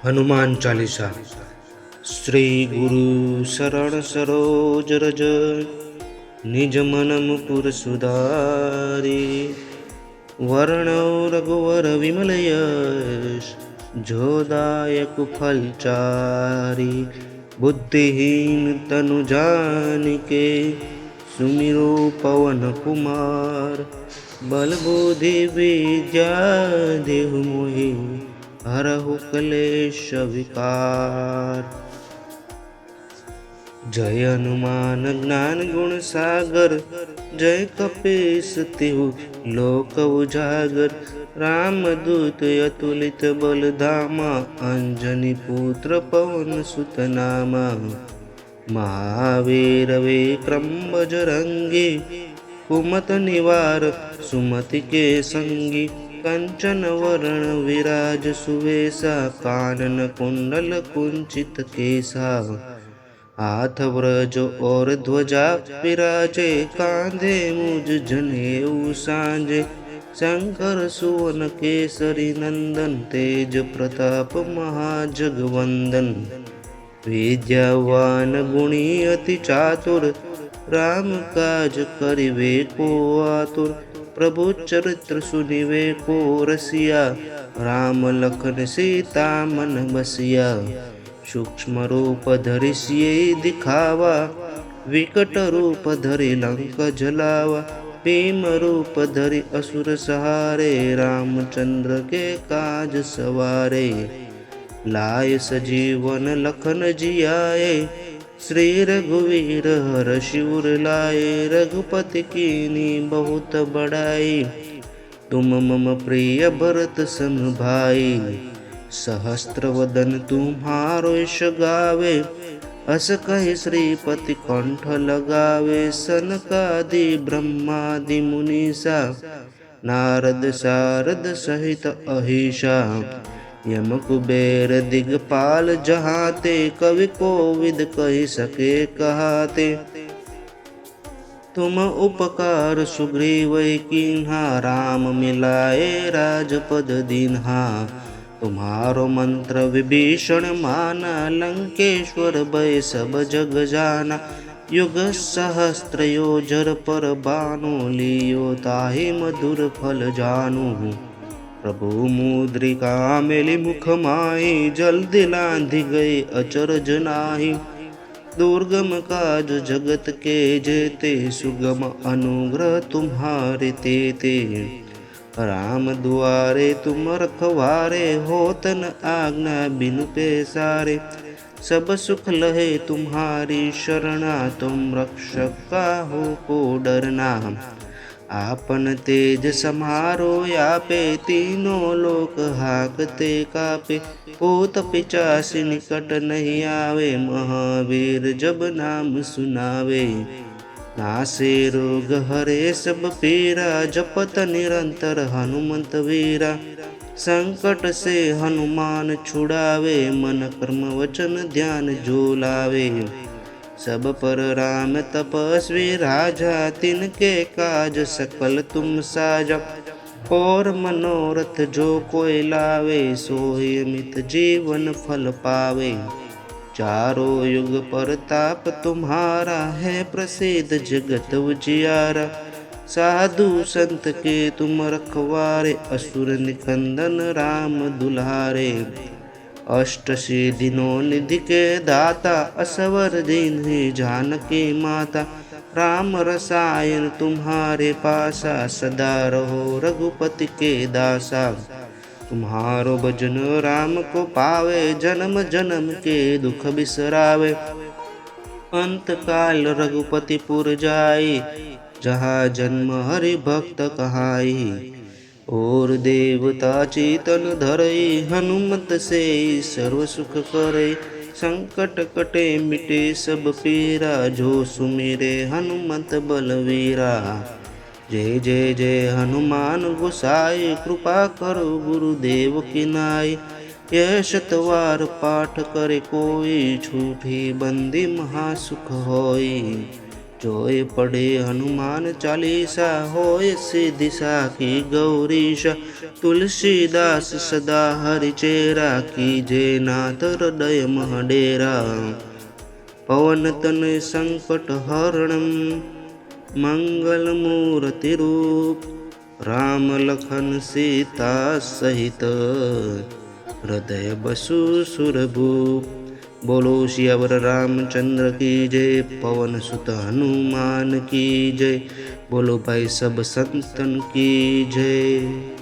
हनुमान चालीसा। श्री गुरु शरण सरोज रज, निज मन मुकुर सुधारी। वर्णौ रघुवर विमल यश, जो दायक फलचारी। बुद्धिहीन तनु जानिके, सुमिरो पवन कुमार। बल बुद्धि विद्या देहु मोहि, हरहु क्लेश विकार। जय हनुमान ज्ञान गुण सागर, जय कपीस तिहु लोक उजागर। रामदूत अतुलित बल धामा, अंजनी पुत्र पवन सुत नामा। महावीर विक्रम बजरंगी, कुमत निवार सुमति के संगी। कंचन वरण विराज सुवेशा, कानन कुंडल कुंचित केसा। हाथ व्रज और ध्वजा विराजे, कांधे मुझ जनेऊ सांजे। शंकर सुवन केसरी नंदन, तेज प्रताप महाजगवंदन। विद्यावान गुणी अति चातुर, राम काज करिवे को आतुर। प्रभु चरित्र सुनिवे को रसिया, राम लखन सीता मन बसिया। सूक्ष्म रूप धरि सिय दिखावा, विकट रूप धरि लंक जलावा। भीम रूप धरि असुर सहारे, रामचंद्र के काज सवारे। लाय सजीवन लखन जियाए, श्री रघुवीर हर्षि उर लाए। रघुपति कीन्ही बहुत बड़ाई, तुम मम प्रिय भरत सम भाई। सहस्त्र वदन तुम्हारो यश गावे, अस कहि श्रीपति कंठ लगावे। सनकादि ब्रह्मादि मुनीसा, नारद सारद सहित अहिषा। यम कुबेर दिगपाल जहाते, कवि कोविद कहि सके कहाते। तुम उपकार सुग्रीव कीन्हा, राम मिलाए राजपद दीन्हा। तुम्हारो मंत्र विभीषण माना, लंकेश्वर भय सब जग जाना। युग सहस्त्र योजर पर बानो, लियो ताहि मधुर फल जानू। प्रभु मुद्रिका मेली मुख माहि, जल्दी लांघि गए अचरज नाही। दुर्गम काज जगत के जेते, सुगम अनुग्रह तुम्हारे तेते। राम दुआरे तुम रखवारे, होत न आज्ञा बिनु पैसारे। सब सुख लहे तुम्हारी शरणा, तुम रक्षक काहू को डरना। आपन तेज समारो आपे, तीनों लोक हाकते कापे। भूत पिचासी निकट नहीं आवे, महावीर जब नाम सुनावे। नासे रोग हरे सब पीरा, जपत निरंतर हनुमंत वीरा। संकट से हनुमान छुड़ावे, मन कर्म वचन ध्यान जो लावे। सब पर राम तपस्वी राजा, तिनके काज सकल तुम साजा। और मनोरथ जो कोई लावे, सोई अमित जीवन फल पावे। चारों युग परताप तुम्हारा, है प्रसिद्ध जगत उजियारा। साधु संत के तुम रखवारे, असुर निकंदन राम दुलारे। अष्ट सिद्धियों निधि के दाता, असवर दीन्हि जानकी माता। राम रसायन तुम्हारे पासा, सदा रहो रघुपति के दासा। तुम्हारो भजन राम को पावे, जन्म जन्म के दुख बिसरावे। अंत काल रघुपति पुर जाई, जहाँ जन्म हरि भक्त कहाई। और देवता चेतन धरई, हनुमत से सर्व सुख करे। संकट कटे मिटे सब पीरा, जो सुमिरे हनुमत बलवीरा। जय जय जय हनुमान गोसाई, कृपा करो गुरुदेव की नाई। यह शतवार पाठ करे कोई, छूटी बंदी महासुख होई। જોય પડે હનુમાન ચાલીસા હોય સિદ્ધિ સાખી ગૌરીશા તુલસીદાસ સદા હરિચેરા કીજે નાથ હૃદય મહડેરા પવન તન સંકટ હરણમ મંગલ મૂર્તિ રૂપ રામ લખન સીતા સહિત હૃદય બસુ સુરભૂપ બોલો શિયાવર રામચંદ્ર કી જય પવન સુત હનુમાન કી જય બોલો ભાઈ સબ સંતન કી જય।